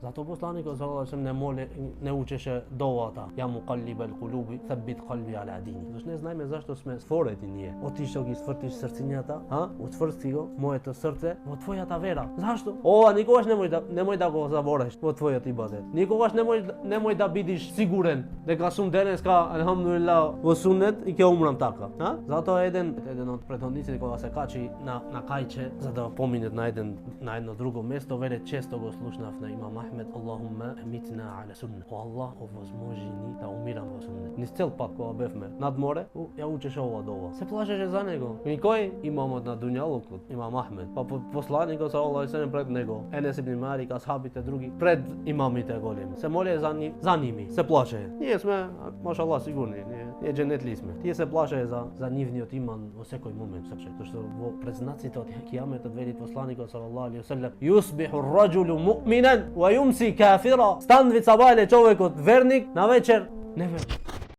Zato poslaniku sallallahu alaihi wasallam ne učеше dovata. Ja muqallibal qulubi, thabbit qalbi ala dini. Znaš, ne znajme zašto sme stvoreni nije. Otišao gi stvrtiš srcinjata, učvrsti go, moje srce, во твојата вера. Зашто? Ова никогаш немој да го забореш во твојот ибадет. Никогаш немој да бидиш сигурен дека сум денеска алхамдулилlah во суннет и ќе умрам така. Затоа еден од претходниците кога се качи на кајче за да помине на едно друго место, веле често го слушнав на имам Ахмед: Аллахумма амитна ала сунна. О Аллах, овозможи ни да умирам во суннет. Низ цел пат кога бевме над море, ја учеше ова дова. Се плашеше за него. И кој имамот на дуњалукот, имам Ахмед. Па посланикот саллаллаху алейхи ва салем пред него, Енес ибн Малик, асхабите други, пред имамите големи. Се моле за ними, се плаше. Ние сме, машаллах, сигурни, ние дженетли сме. Тие се плаше за нивниот иман во секој момент, затоа што во предзнаците од кијаметот вели посланикот саллаллаху алейхи ва салем: Юсбиху ар-раджулу муъминан ва юмси кафира. Станви сабајле човекот верник, на вечер неверник.